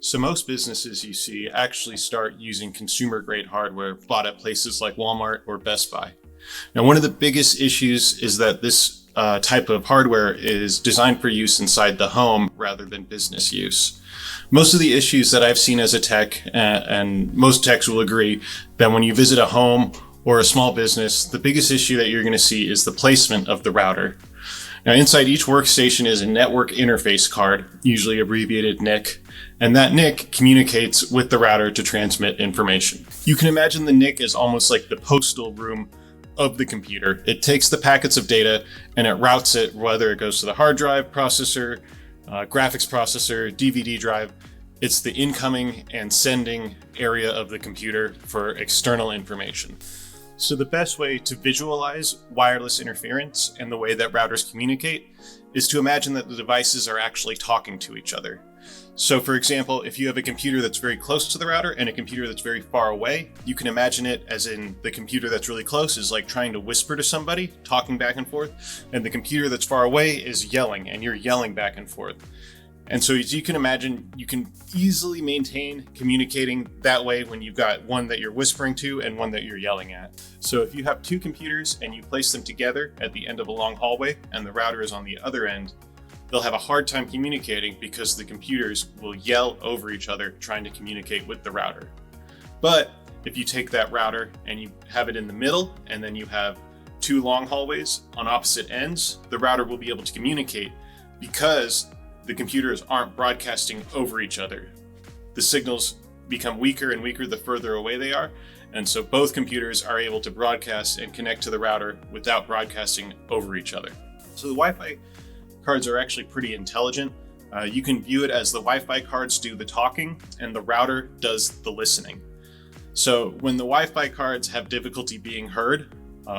So most businesses you see actually start using consumer grade hardware bought at places like Walmart or Best Buy. Now, one of the biggest issues is that this type of hardware is designed for use inside the home rather than business use. Most of the issues that I've seen as a tech, and most techs will agree, that when you visit a home or a small business, the biggest issue that you're going to see is the placement of the router. Now, inside each workstation is a network interface card, usually abbreviated NIC, and that NIC communicates with the router to transmit information. You can imagine the NIC as almost like the postal room of the computer. It takes the packets of data and it routes it, whether it goes to the hard drive processor, graphics processor, DVD drive. It's the incoming and sending area of the computer for external information. So the best way to visualize wireless interference and the way that routers communicate is to imagine that the devices are actually talking to each other. So for example, if you have a computer that's very close to the router and a computer that's very far away, you can imagine it as in the computer that's really close is like trying to whisper to somebody, talking back and forth, and the computer that's far away is yelling, and you're yelling back and forth. And so as you can imagine, you can easily maintain communicating that way when you've got one that you're whispering to and one that you're yelling at. So if you have two computers and you place them together at the end of a long hallway and the router is on the other end, they'll have a hard time communicating because the computers will yell over each other trying to communicate with the router. But if you take that router and you have it in the middle and then you have two long hallways on opposite ends, the router will be able to communicate because the computers aren't broadcasting over each other. The signals become weaker and weaker the further away they are, and so both computers are able to broadcast and connect to the router without broadcasting over each other. So the Wi-Fi cards are actually pretty intelligent. You can view it as the Wi-Fi cards do the talking and the router does the listening. So when the Wi-Fi cards have difficulty being heard,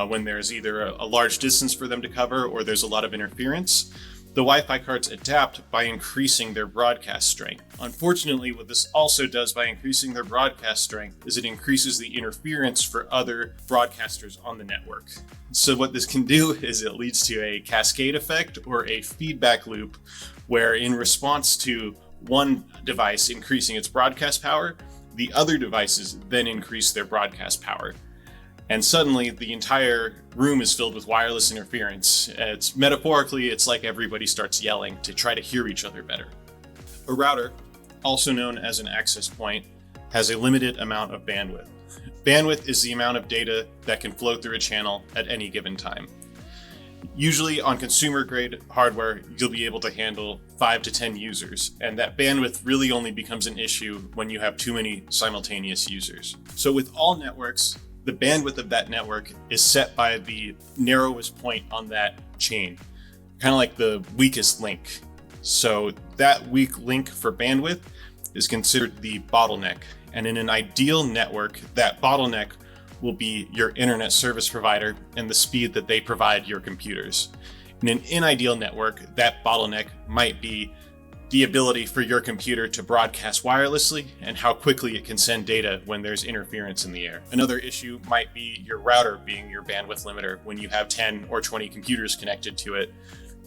when there's either a large distance for them to cover or there's a lot of interference, the Wi-Fi cards adapt by increasing their broadcast strength. Unfortunately, what this also does by increasing their broadcast strength is it increases the interference for other broadcasters on the network. So what this can do is it leads to a cascade effect or a feedback loop where in response to one device increasing its broadcast power, the other devices then increase their broadcast power. And suddenly the entire room is filled with wireless interference. It's like everybody starts yelling to try to hear each other better. A router, also known as an access point, has a limited amount of bandwidth. Bandwidth is the amount of data that can flow through a channel at any given time. Usually on consumer grade hardware, you'll be able to handle 5 to 10 users, and that bandwidth really only becomes an issue when you have too many simultaneous users. So with all networks, the bandwidth of that network is set by the narrowest point on that chain, kind of like the weakest link. So that weak link for bandwidth is considered the bottleneck. And in an ideal network, that bottleneck will be your internet service provider and the speed that they provide your computers. In an unideal network, that bottleneck might be the ability for your computer to broadcast wirelessly and how quickly it can send data when there's interference in the air. Another issue might be your router being your bandwidth limiter. When you have 10 or 20 computers connected to it,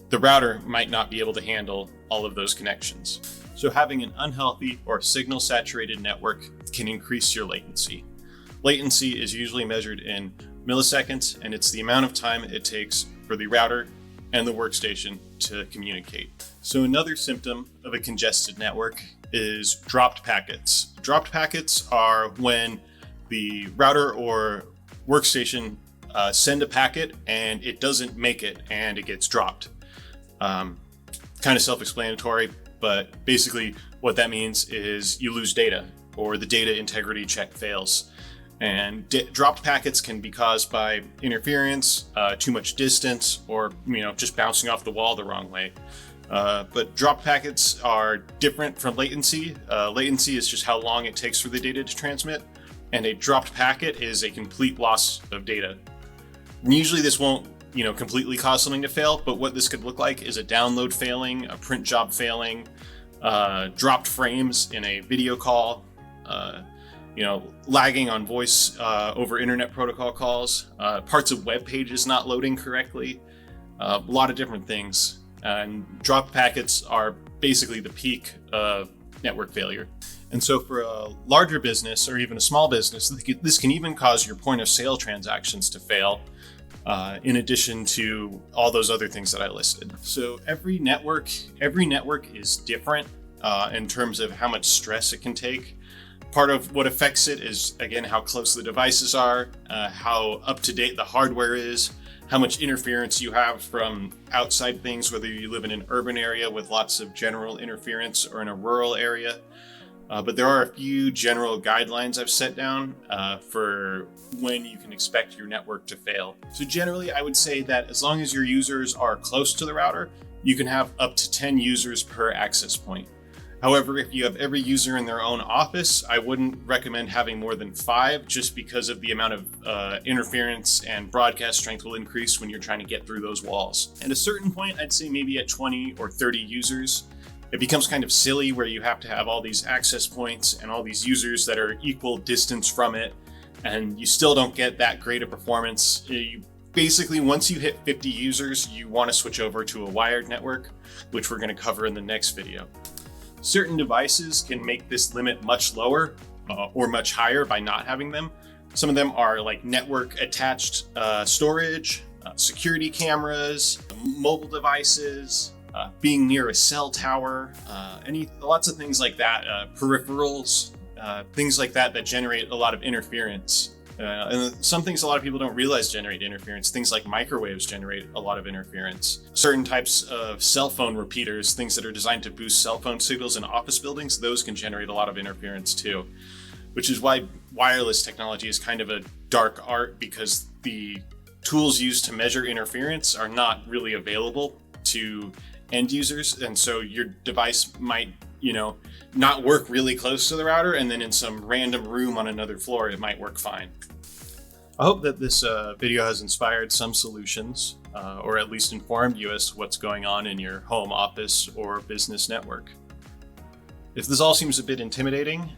the router might not be able to handle all of those connections. So having an unhealthy or signal saturated network can increase your latency. Latency is usually measured in milliseconds, and it's the amount of time it takes for the router and the workstation to communicate. So another symptom of a congested network is dropped packets. Dropped packets are when the router or workstation send a packet and it doesn't make it and it gets dropped. Kind of self-explanatory, but basically what that means is you lose data or the data integrity check fails. And dropped packets can be caused by interference, too much distance, or just bouncing off the wall the wrong way. But dropped packets are different from latency. Latency is just how long it takes for the data to transmit, and a dropped packet is a complete loss of data. And usually this won't completely cause something to fail, but what this could look like is a download failing, a print job failing, dropped frames in a video call, lagging on voice over internet protocol calls, parts of web pages not loading correctly, a lot of different things. And dropped packets are basically the peak of network failure. And so for a larger business or even a small business, this can even cause your point of sale transactions to fail, in addition to all those other things that I listed. So every network is different in terms of how much stress it can take. Part of what affects it is, again, how close the devices are, how up to date the hardware is, how much interference you have from outside things, whether you live in an urban area with lots of general interference or in a rural area. But there are a few general guidelines I've set down for when you can expect your network to fail. So generally, I would say that as long as your users are close to the router, you can have up to 10 users per access point. However, if you have every user in their own office, I wouldn't recommend having more than 5, just because of the amount of interference and broadcast strength will increase when you're trying to get through those walls. At a certain point, I'd say maybe at 20 or 30 users, it becomes kind of silly where you have to have all these access points and all these users that are equal distance from it, and you still don't get that great a performance. Basically, once you hit 50 users, you want to switch over to a wired network, which we're going to cover in the next video. Certain devices can make this limit much lower or much higher by not having them. Some of them are like network attached storage, security cameras, mobile devices, being near a cell tower, lots of things like that, peripherals, things like that generate a lot of interference. And some things a lot of people don't realize generate interference. Things like microwaves generate a lot of interference. Certain types of cell phone repeaters, things that are designed to boost cell phone signals in office buildings, those can generate a lot of interference too. Which is why wireless technology is kind of a dark art, because the tools used to measure interference are not really available to end users. And so your device might, not work really close to the router, and then in some random room on another floor, it might work fine. I hope that this video has inspired some solutions, or at least informed you as to what's going on in your home, office, or business network. If this all seems a bit intimidating,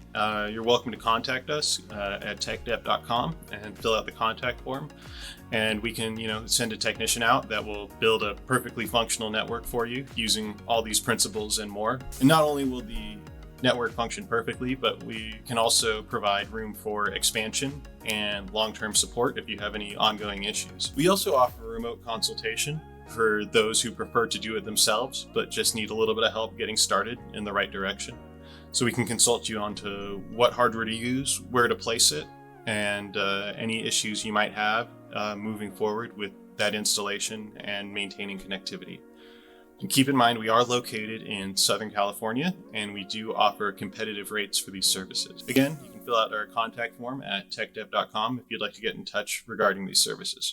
you're welcome to contact us at techdev.com and fill out the contact form. And we can, send a technician out that will build a perfectly functional network for you using all these principles and more. And not only will the network function perfectly, but we can also provide room for expansion and long-term support if you have any ongoing issues. We also offer remote consultation for those who prefer to do it themselves, but just need a little bit of help getting started in the right direction. So we can consult you onto what hardware to use, where to place it, and any issues you might have moving forward with that installation and maintaining connectivity. And keep in mind, we are located in Southern California, and we do offer competitive rates for these services. Again, you can fill out our contact form at techdev.com if you'd like to get in touch regarding these services.